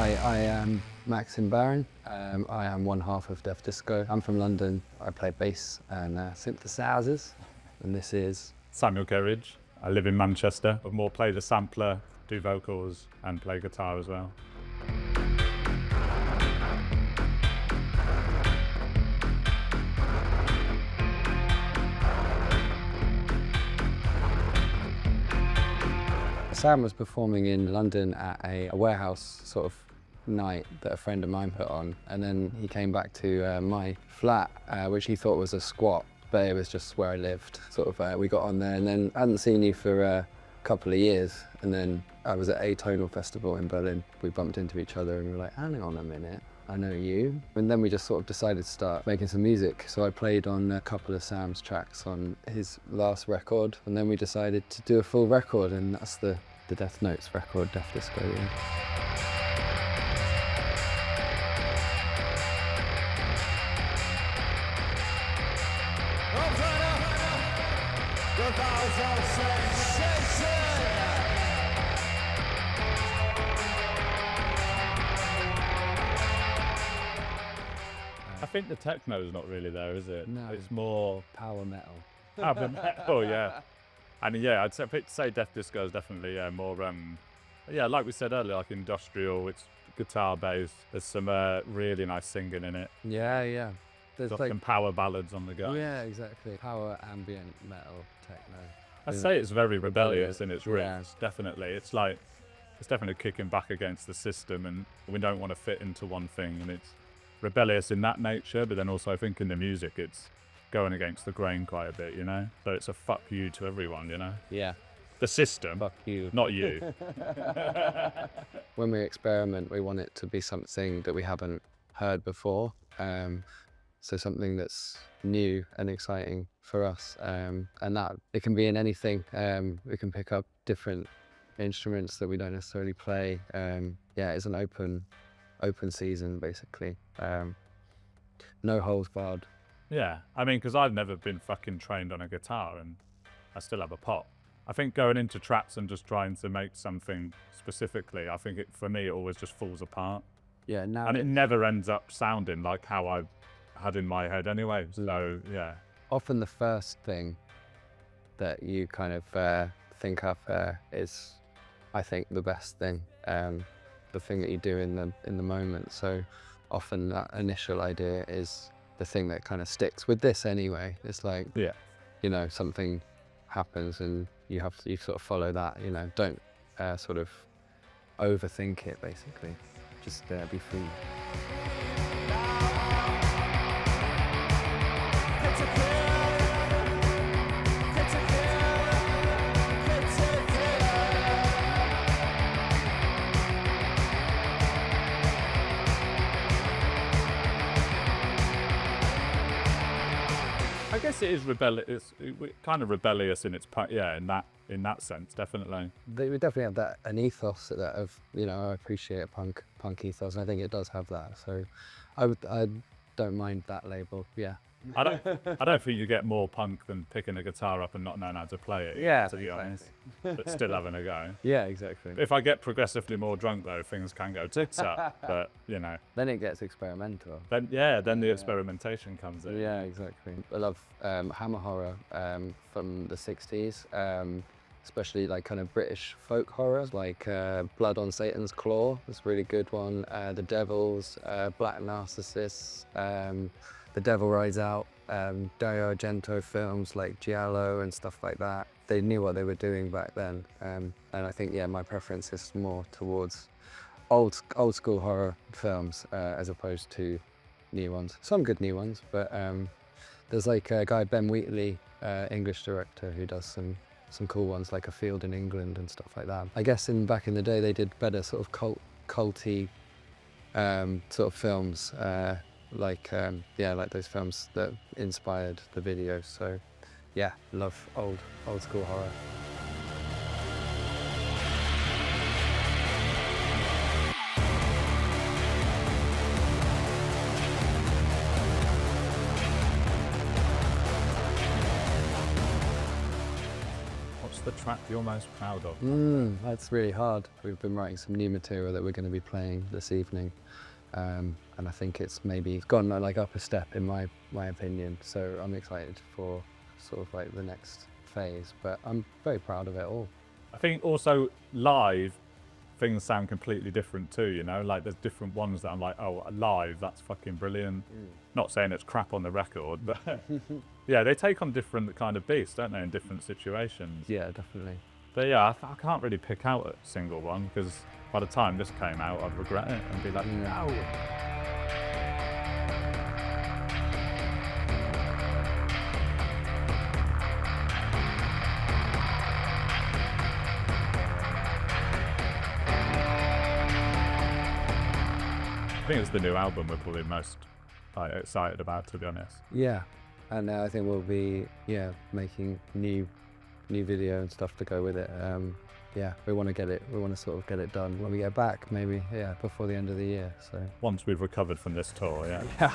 Hi, I am Maxim Barron. I am one half of Def Disco. I'm from London. I play bass and synthesizers, and this is Samuel Kerridge. I live in Manchester. I more play the sampler, do vocals, and play guitar as well. Sam was performing in London at a warehouse sort of night that a friend of mine put on, and then he came back to my flat, which he thought was a squat, but it was just where I lived. Sort of, we got on there, and then I hadn't seen you for a couple of years, and then I was at Atonal festival in Berlin. We bumped into each other, and we were like, hang on a minute, I know you. And then we just sort of decided to start making some music. So I played on a couple of Sam's tracks on his last record, and then we decided to do a full record, and that's the Death Notes record, Def Disco. Yeah. I think the techno's not really there, is it? No. It's more Power metal. power metal, yeah. And yeah, I'd say Def Disco is definitely more, yeah, like we said earlier, like industrial. It's guitar based. There's some really nice singing in it. Yeah, yeah. There's Got like some power ballads on the go. yeah, exactly. Power, ambient, metal, techno. I'd say it's very rebellious in its riffs. Yeah. Definitely, it's definitely kicking back against the system, and we don't want to fit into one thing. And it's rebellious in that nature, but then also I think in the music, it's going against the grain quite a bit, you know? So it's a fuck you to everyone, you know? Yeah. The system, Fuck you. not you. When we experiment, we want it to be something that we haven't heard before. So something that's new and exciting for us. And that it can be in anything. We can pick up different instruments that we don't necessarily play. Yeah, it's an open season, basically. No holds barred. Yeah, I mean, because I've never been fucking trained on a guitar, and I still have a pot. I think going into traps and just trying to make something specifically, I think for me it always just falls apart. Yeah, now And it never ends up sounding like how I had in my head anyway. So yeah. often the first thing that you kind of think up is, I think, the best thing. The thing that you do in the moment. So often that initial idea is the thing that kind of sticks. With this anyway, it's like, Yeah. you know, something happens and you sort of follow that, you know, don't sort of overthink it, basically. Just be free. I guess it is rebellious. It's kind of rebellious in its yeah, in that sense, definitely. We definitely have that an ethos that of, you know, I appreciate a punk ethos, and I think it does have that. So I don't mind that label. Yeah. I don't think you get more punk than picking a guitar up and not knowing how to play it. Yeah, to be honest, but still having a go. Yeah, exactly. If I get progressively more drunk though, things can go tits up. But you know, Then it gets experimental. then the experimentation comes in. Yeah, exactly. I love hammer horror from the 60s, especially like kind of British folk horror, like Blood on Satan's Claw, that's a really good one. The Devils, Black Narcissus, The Devil Rides Out, Dario Argento films like Giallo and stuff like that. They knew what they were doing back then. And I think, yeah, my preference is more towards old school horror films as opposed to new ones. Some good new ones, but there's like a guy, Ben Wheatley, English director, who does some cool ones like A Field in England and stuff like that. I guess back in the day they did better sort of culty sort of films, like those films that inspired the videos. So yeah, love old school horror. the track you're most proud of? That's really hard. We've been writing some new material that we're going to be playing this evening, and I think it's maybe gone like up a step in my opinion. So I'm excited for sort of like the next phase, but I'm very proud of it all. I think also live, things sound completely different too, you know? Like there's different ones that I'm like, oh, live, that's fucking brilliant. Not saying it's crap on the record, but yeah, they take on different kind of beasts, don't they, in different situations. Yeah, definitely. But yeah, I can't really pick out a single one, because by the time this came out, I'd regret it and be like, no. I think it's the new album we're probably most excited about, to be honest. Yeah, and I think we'll be making new video and stuff to go with it. Yeah, we want to sort of get it done when we get back, maybe before the end of the year. So once we've recovered from this tour, yeah. Yeah.